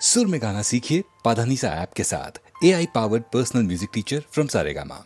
सुर में गाना सीखिए पाधानीसा ऐप के साथ। AI powered personal music teacher from Saregama.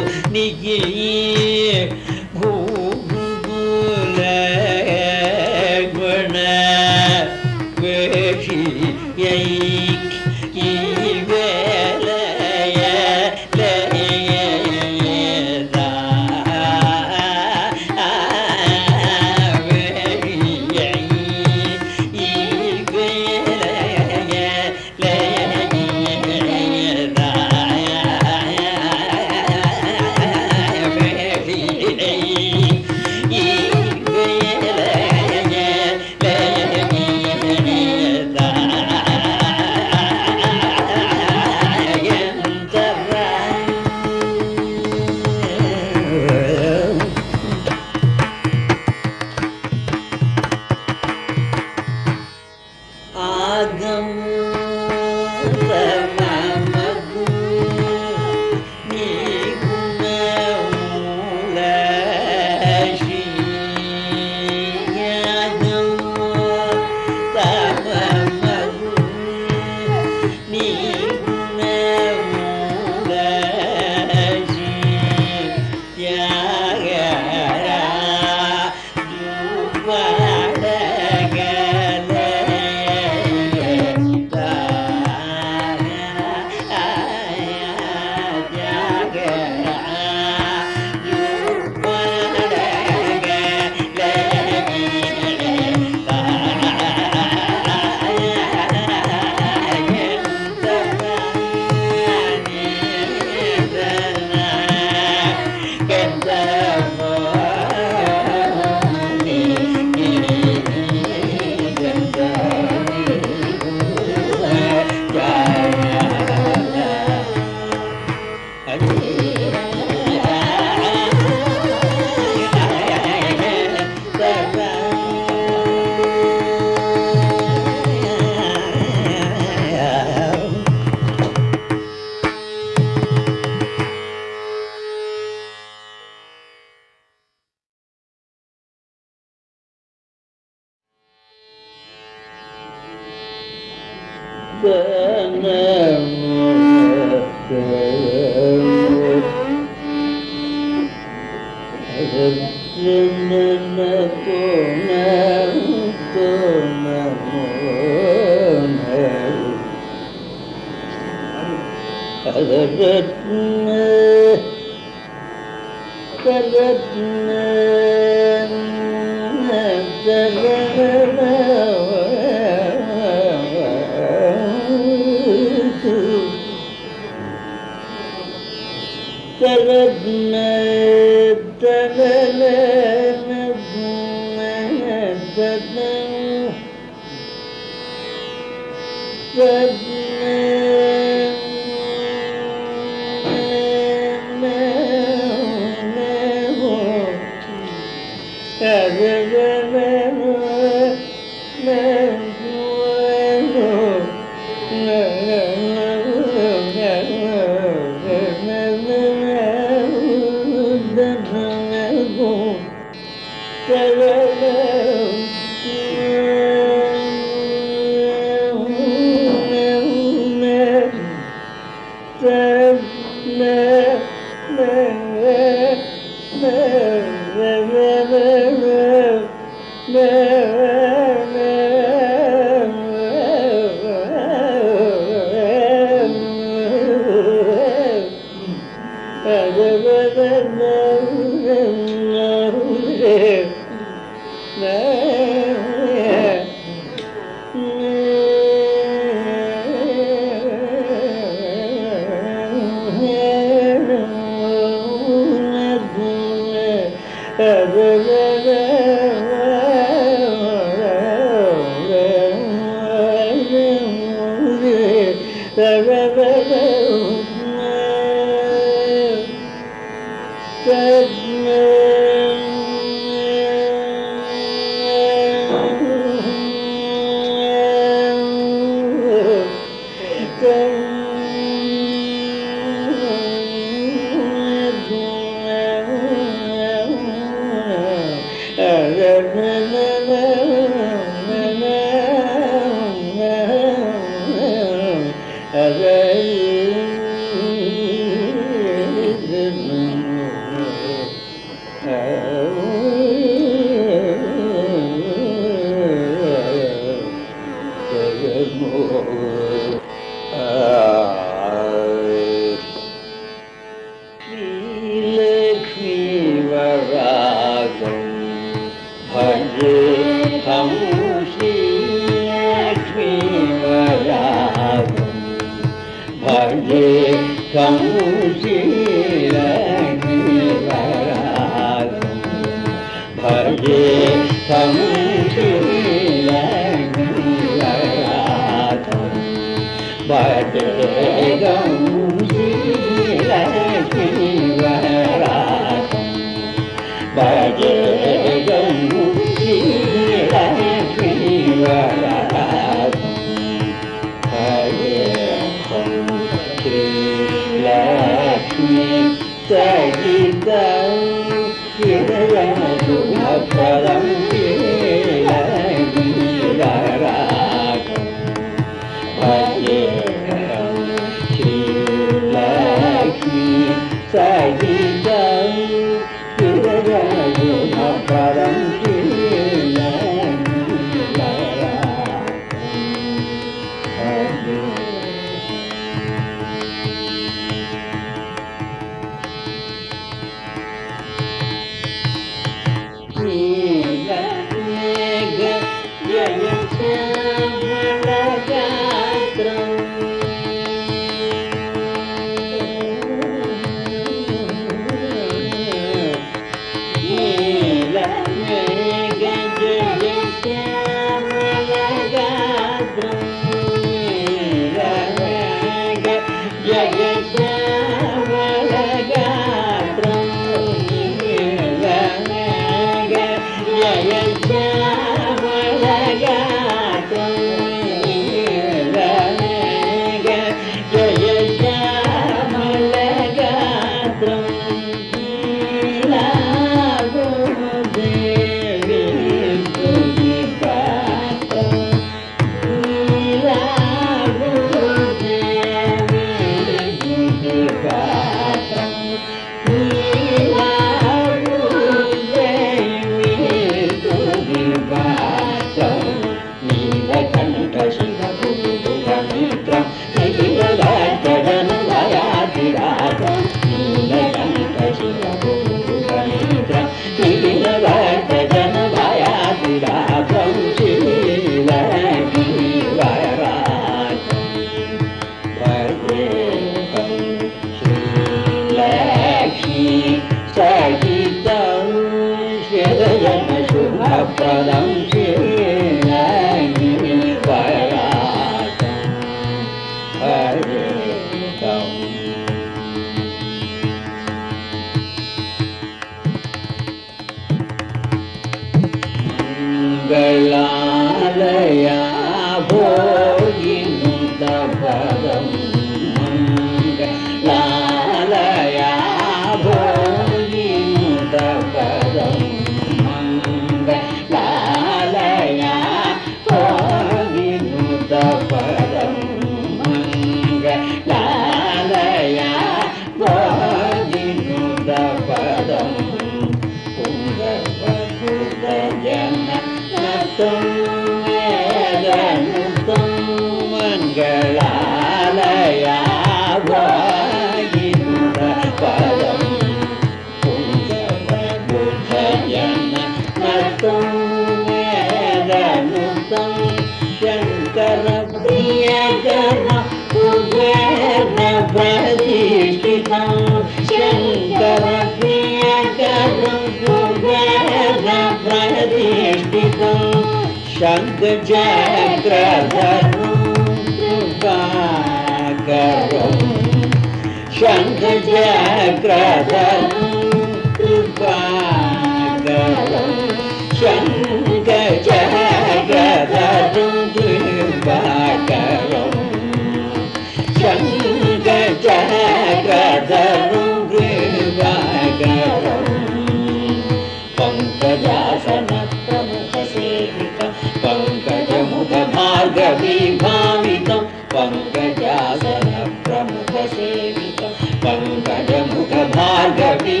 पंकजासन प्रमुख सेवितं पंकजमुख भार्गवी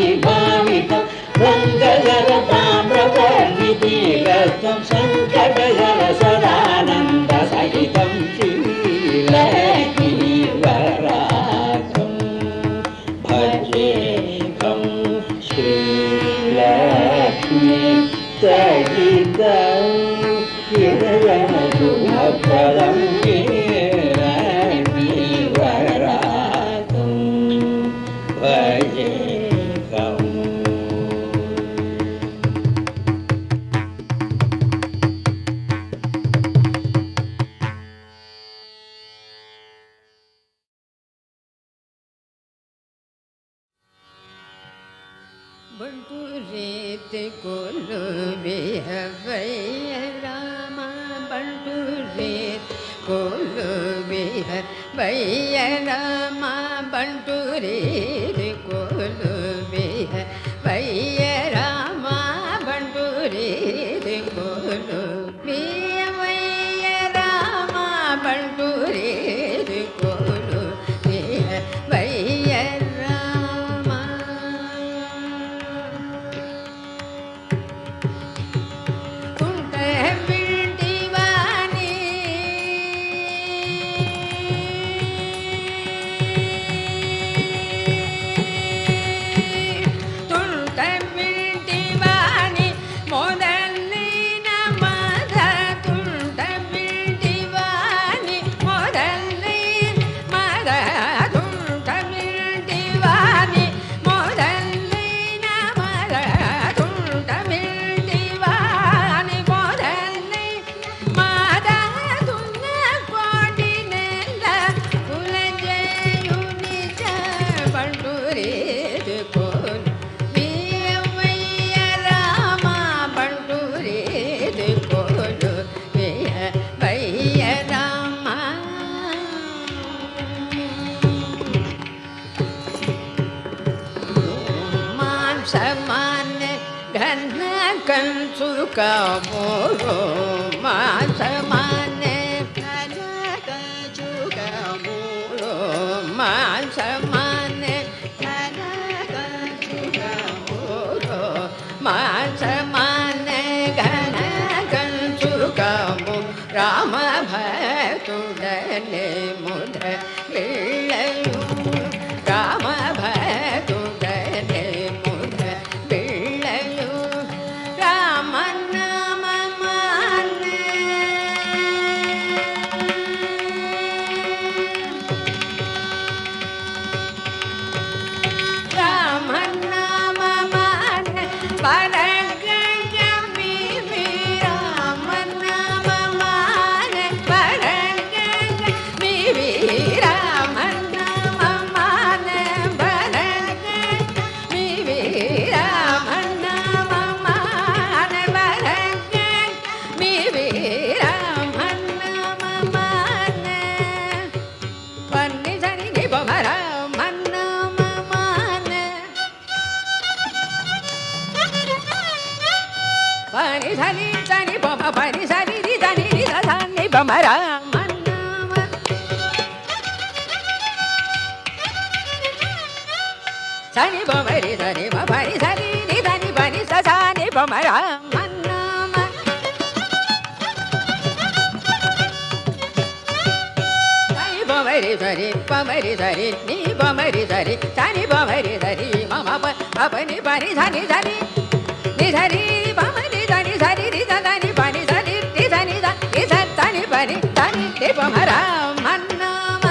गङ्गधर ताम्रपर्णितीरत्वं सङ्कटहर सदानन्द सहितं श्रीलक्ष्मीवराहं भजेऽहं श्रीलक्ष्मी सहितं चिरयशुभप्रदं लक्ष्मीवराहं भजेऽहम्. ಬಂಟು ರೇತೆ ಕೊಲುವೆಯ ವೈಯ ರಾಮ ಬಂಟು ರೇತ್ ಕೊಲುವೆಯ ವೈಯ ರಾಮ ಬಂಟು ರೇತೆ ಕೊಲುವೆಯ ವೈಯ ರಾಮ ಬಂಟು ರೇತೆ ಕೊಲುವೆಯ ವೈಯ ರಾಮ ಬಂಟು ರೇತೆ ಕೊಲುವೆಯ ವೈಯ ರಾಮ ತುಂಟ ಬಿಟ್ಟಿವಾನಿ ತುಂಟ ಬಿಟ್ಟಿವಾನಿ ಮೊದಲಿನ ಮದ ತುಂಟ ಬಿಟ್ಟಿವಾನಿ ಮೊದಲಿ ಮದ ತುಂಟ ಬಿಟ್ಟಿವಾನಿ ಮೊದಲಿನ ಮದ ತುಂಟ ಬಿಟ್ಟಿವಾನಿ ಮೊದಲಿ ಮದ ತುನ್ನ ಕೋಟಿನೆಲ್ಲ ಕುಲಜೆಯು ನಿಜ ಬಂಟೂರೇದು ಕೋಲು ವೀಯವಯ್ಯ ರಾಮ ಬಂಟೂರೇದು ಕೋಲು ವೀಯವಯ್ಯ ರಾಮ ಮಾಂಸ ಮಾನ್ಯ ಘನ ಕಂಸು ಕಾಮೋರೋ ಮಾಂಸ ಮಾನ್ಯ ಘನ ಕಂಸು ಕಾಮೋರೋ ಮಾಂಸ ಮಾನ್ಯ ಘನ ಕಂಸು ಕಾಮೋರೋ ಮಾಂಸ ಮಾನ್ಯ ಘನ ಕಂಸು ಕಾಮೋ ರಾಮ ಭಕ್ತುಡನೆ ಮುದ ಬೀಳಯು ರಾಮ ಭಕ್ತುಡನೆ ಮುದ ಬೀಳಯು ರಾಮ ನಾಮ ಮಾನ್ಯ ರಾಮ ನಾಮ ಮಾನ್ಯ ಪರಗಂಗಮಿ ರಾಮ ನಾಮ ಮಾನ್ಯ ಪರಗಂಗಮಿ ರಾಮ ನಾಮ ಮಾನ್ಯ ಪರಗಂಗಮಿ ರಾಮ ನಾಮ ಮಾನ್ಯ ಪರಗಂಗಮಿ ರಾಮ ನಾಮ ಮಾನ್ಯ ಪನ್ನಿ ಸನಿ ನಿಬಮ ರಾಮ ನಾಮ ಮಾನ್ಯ ಪನಿ ಸನಿ ಸನಿ ಬಮ ಪನಿ ಸನಿ ರಿ ಸನಿ ರಿ ಸನಿ ಬಮ ರಾಮ ನಾಮ ಸನಿ ಬಮ ರಿ ಸನಿ ಬ ಪನಿ ಸನಿ ರಿ ಸನಿ ಬನಿ ಸ ಸನಿ ಬಮ ರಾಮ ನಾಮ ಸನಿ ಬಮ ರಿ ಸರಿ ಬಮ ರಿ ಸರಿ ನೀ ಬಮ ರಿ ಸರಿ ಸನಿ ಬಮ ರಿ ಸರಿ ಮಮ ಪನಿ ಪನಿ ಸನಿ ಸನಿ ನಿ ಸರಿ ಬಮ ರಿ ಸನಿ ಸರಿ ರಿ ಸನಿ ಪನಿ ಸನಿ ರಿ ಸನಿ ರಿ ಸನಿ ಪನಿ ಸನಿ ರಿ ಬಮ ರಾಮ ನಾಮ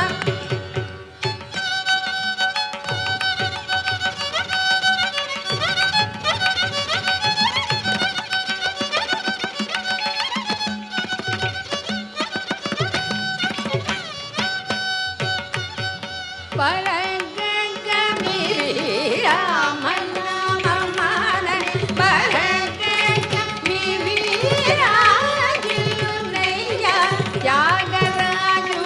ಪರಗಂಗಮಿ ರಾಮ ನಾಮ ಮಾನ್ಯ ಪರಗಂಗಮಿ ರಾಜುನಯ್ಯ ಯಾಗರಾಜು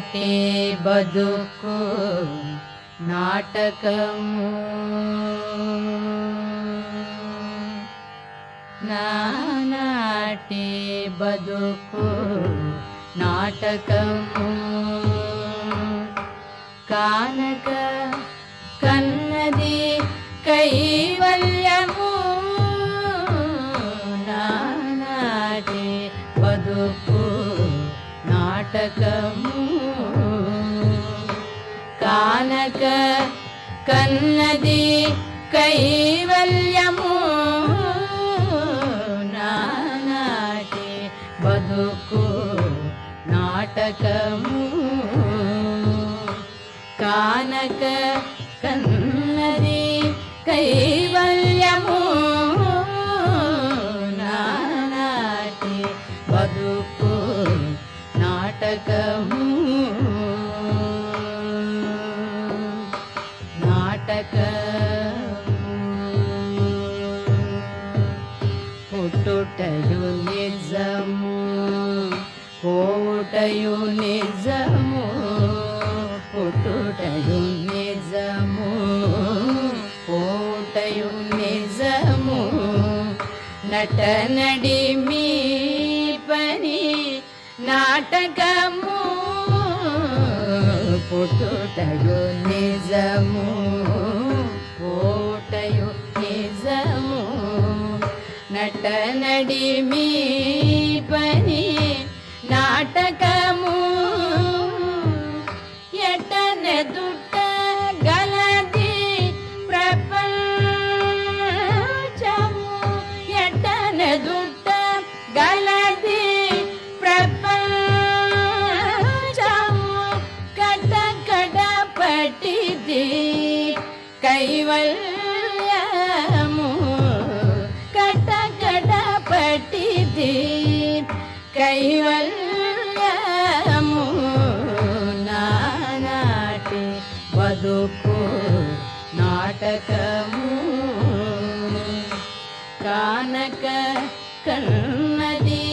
నానాటే బదుకు నాటకము నానాటే బదుకు నాటకము కానక కన్నది కైవల్యము నానాటే బదుకు నాటకము కానక కన్నది కైవల్యము నానాటే బదుకు నాటకము కానక కన్నది కైవల్యము నానాటే బదుకు నాటకము పుట్టుటయు నిజము పోవుటయు నిజము పుట్టుటయు నిజము పోవుటయు నిజము నటనడి మీ పని నాటకము పుట్టుటయు నిజము పోవుటయు నిజము నటనడి మీ పని నాటకము ఎటనెదుట గలది ప్రపంచము ఎటనెదుట గలది ప్రపంచము కటకడ పటిది కైవల్యము కటకడ పటిది కైవల్యము నానాటి బదుకు నాటకము కానక కన్నది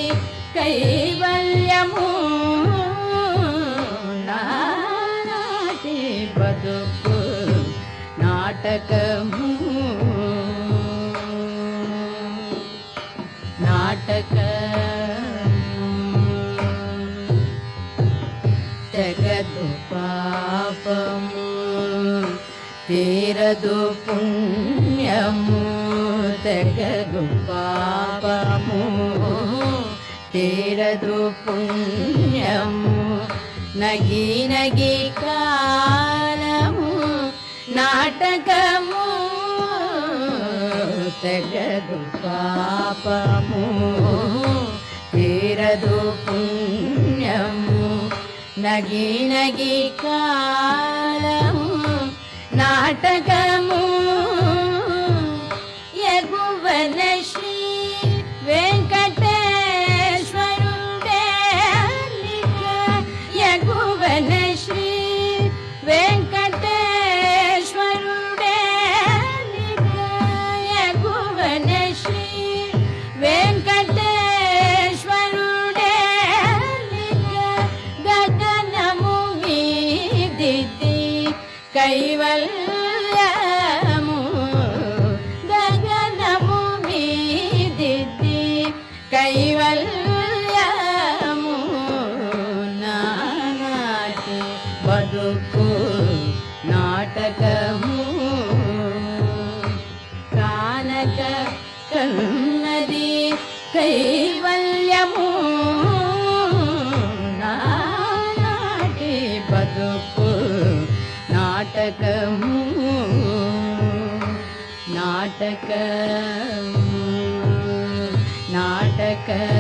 కైవల్యము నానాటి బదుకు నాటకము తెగదు పాపము తీరదు పుణ్యము తెగదు పాపము తీరదు పుణ్యము నగి నగి కాలము నాటకము తెగదు పాపము తీరదు పుణ్యము నగి నగి కాలము నాటకము ఎగువన శ్రీ వెంకటేశ్వరుడే ఎగువన శ్రీ వెంకటేశ్వరుడే ఎగువన శ్రీ వెంకటేశ్వరుడే గగనము మీదిది కైవల్యము గగనము మీదిది కైవల్యము నానాటి బదుకు నాటకము కానక కన్నది కైవల్యము నానాటి బదుకు నాటకము నాటకము నాటకము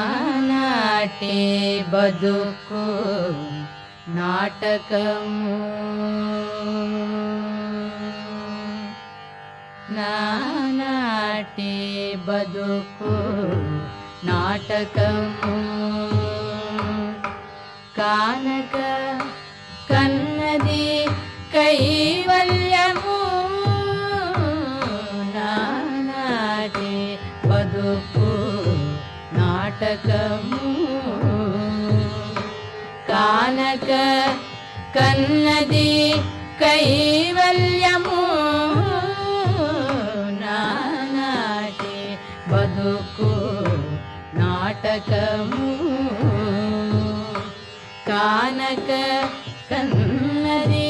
నానాటి బదుకు నాటకము నానాటి బతుకు నాటకము కానక కన్నది కైవల్యము నానాటి బతుకు నాటకము కానక కన్నది కైవల్యము నానాటి బతుకు నాటకము కానక కన్నది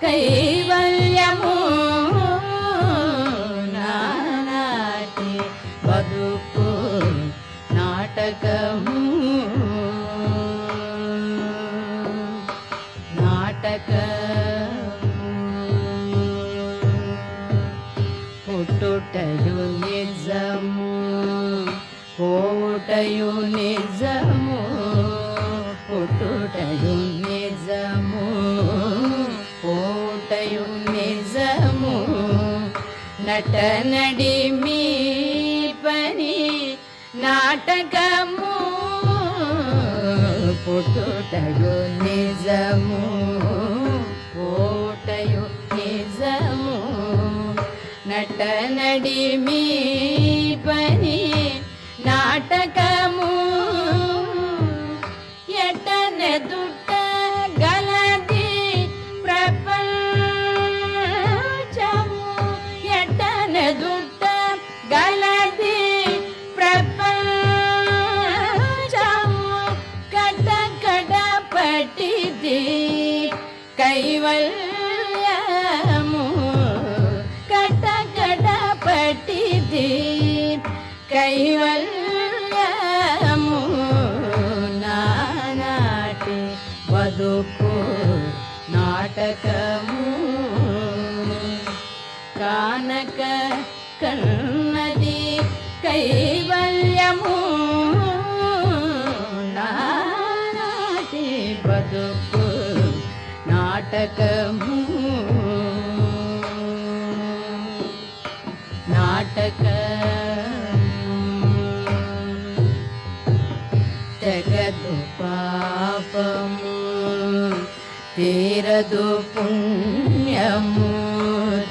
కైవల్యము నానాటి బతుకు నాటకము పుట్టుటయు నిజము పోవుటయు నిజము పుట్టుటయు నిజము పోవుటయు నిజము నటనడి మీ పని నాటకము పుట్టుటయు నిజము పోవుటయు నిజము నటనడి మీ పని నాటకము ఎటనెదుట గలది ప్రపంచము ఎటనెదుట గలది ప్రపంచము కటకడ పట్టిది కైవల్యము కటకడ పట్టిది కైవల్యము నానాటి బతుకు నాటకము కానక కన్నది కైవల్యము నానాటి బతుకు నాటకము తెగదు పాపము తీరదు పుణ్యము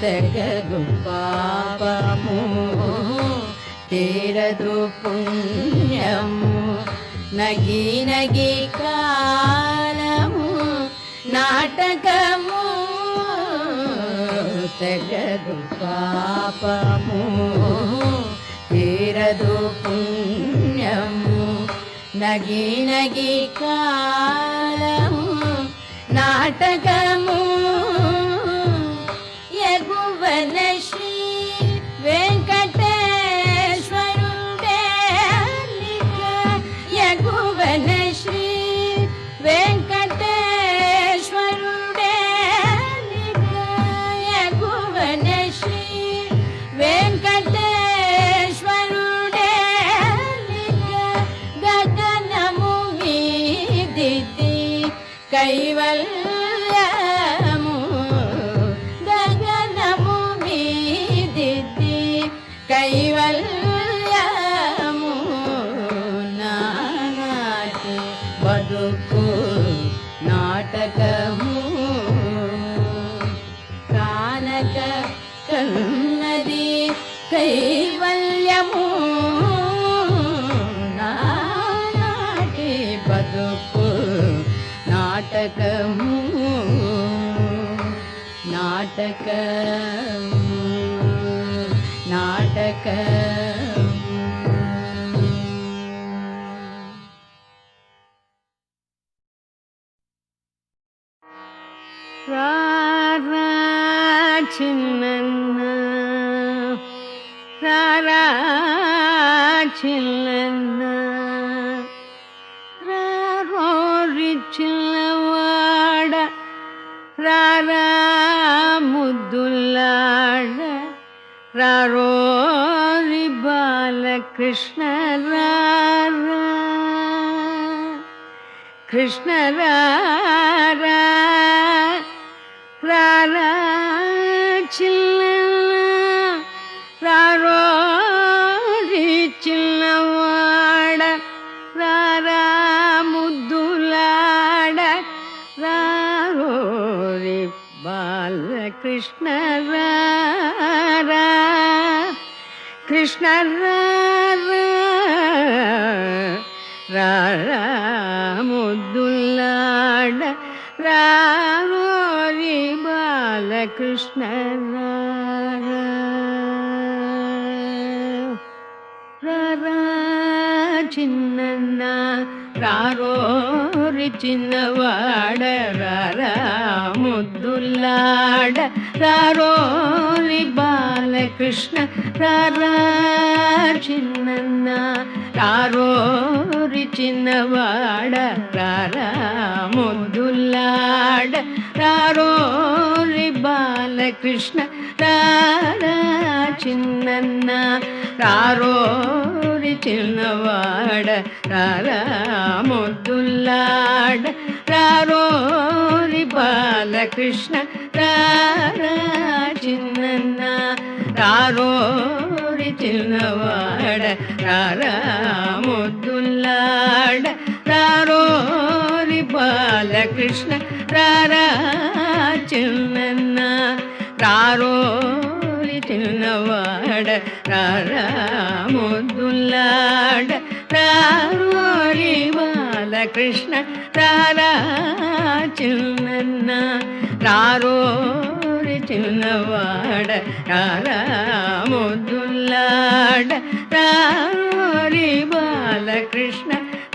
తెగదు పాపము తీరదు పుణ్యము నగి నగి కాలము నాటకము తెగదు పాపము తీరదు పుణ్యము నగి నగి కాలము నాటకము ఎగువన శ్రీ వెంకటేశ్వరుడే ఎగువన శ్రీ వెంకటేశ్వరుడే ఎగువన శ్రీ వెంకటేశ్వరుడే గగనము మీదిది కైవల్యము గగనము మీదిది కైవల్యము నానాటి బతుకు నాటకము కానక కన్నది కైవల్యము నానాటి బతుకు నాటకము నాటకము నాటకము రారా చిన్నన్న రారా చిన్నన్న రారోరి చిన్నవాడ రారా ముద్దులాడ రారోరి బాలకృష్ణ రారా కృష్ణ రారా రారా చిన్న కృష్ణ రారా కృష్ణ రారా ముద్దులాడ రారోరి బాలకృష్ణ రారా చిన్న రారోరి చిన్నవాడ రారా ముద్దులాడ రారోరి బాలకృష్ణ రారా చిన్న రారోరి చిన్నవాడ రారా ముద్దులాడ రారోరి బాలకృష్ణ రారా చిన్న రారోరి చిన్నవాడ రారా ముద్దులాడ రారోరి బాలకృష్ణ రారా చిన్న రారోరి చిన్నవాడ రారా ముద్దులాడ రారోరి బాలకృష్ణ రారా చిన్న రారోరి చిన్నవాడ రారా ముద్దులాడ రారోరి బాలకృష్ణ రారా చిన్న రారోరి చిన్నవాడ రారా ముద్దులాడ రారోరి బాలకృష్ణ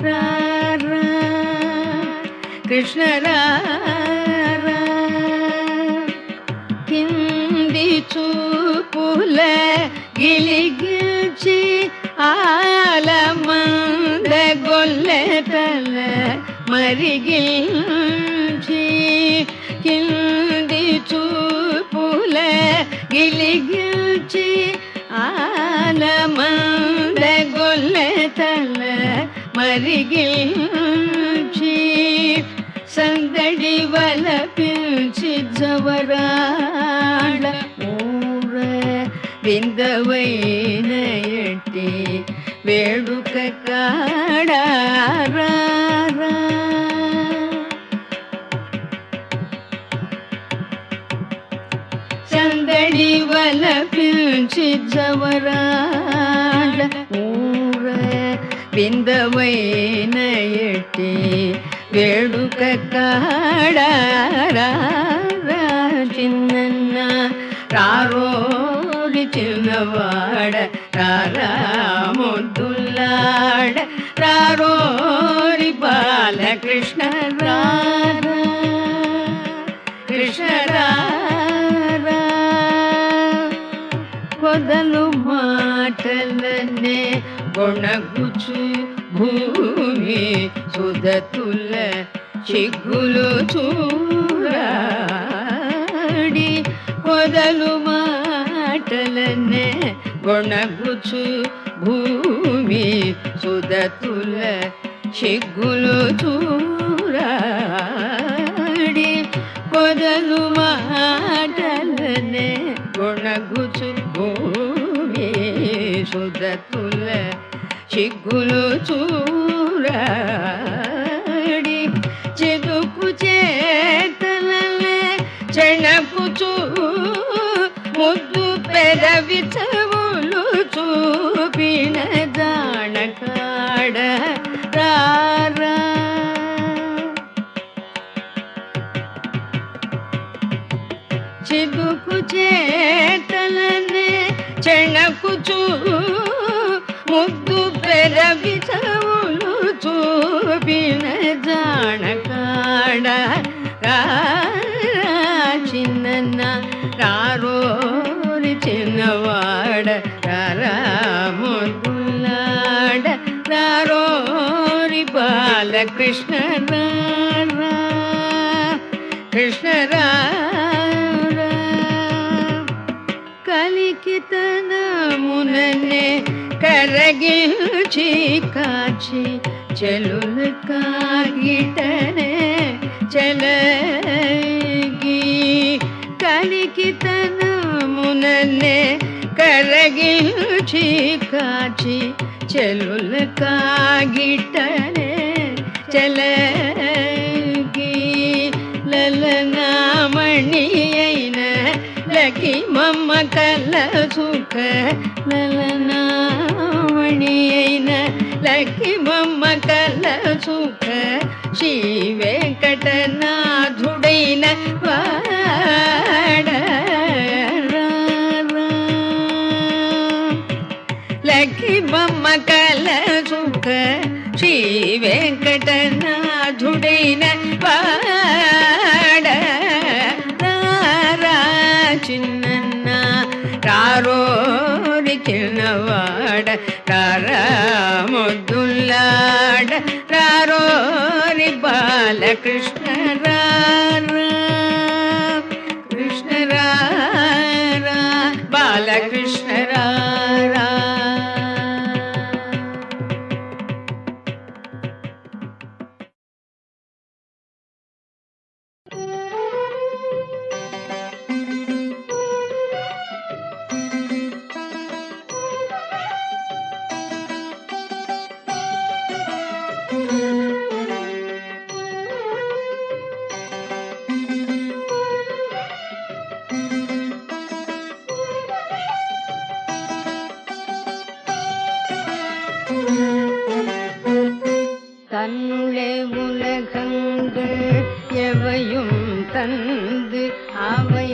రారా కృష్ణ రారా కింది చూపుల గిలిగిల్చి ఆలమంద గొల్లెతల మరిగిల్చి కింది చూపుల గిలిగిల్చి ఆలమంద గొల్లెతల మరిగిల్చి సందడి వల పిల్చి జవరాడ ఊర విందవైన ఎట్టి వేడుక కాడారా సందడి వల పిల్చి జవరాడ ఊర విందవైన ఎట్టి వేడుక కాడారా చిన్న రారోరి చిన్నవాడ రారా ముద్దులాడ రారోరి బాలకృష్ణ రారా కృష్ణ రారా కొదలు మాటలనే గొణగుచు భూమి సుధతుల చిగ్గులు చూరాడి కొదలు మాటలనే గొణగుచు భూమి సుధతుల చిగ్గులు చూరాడి కొదలు మాటలనే గొణగుచు భూమి సుధతుల చిగ్గులు చూరాడి చెదుకు చేతలనే చెణకుచూ ముద్దు పెదవి చెవులు చూపిన జానకాడ రారా చెదుకు చేతలనే చెణకుచూ ముద్దు పెదవి చెవులు చూపిన జానకాడ చిన్న రారోరి చిన్నవాడ రారా ముద్దులాడ రారోరి బాలకృష్ణ రారా కృష్ణ రారా కలికితనముననే కరగిల్చి కాచి చెలులు కాగిటనే చెలగి కలికితనముననే కరగిల్చి కాచి చెలులు కాగిటనే చెలగి లలనామణి అయిన మమకల సుఖ లలనామణియైన లక్కి మమకల సుఖ శ్రీ వెంకటనాథుడైన వాడ లక్కి మమకల సుఖ శ్రీ వెంకటనాథుడైన వాడ చిన్న రారోరి చిన్నవాడ రారా ముద్దుల్లాడ రారోరి బాలకృష్ణ రారా కృష్ణ రారా బాలకృష్ణ రారా. தன்னுளே உலகங்கள் எவையும் தந்து அவை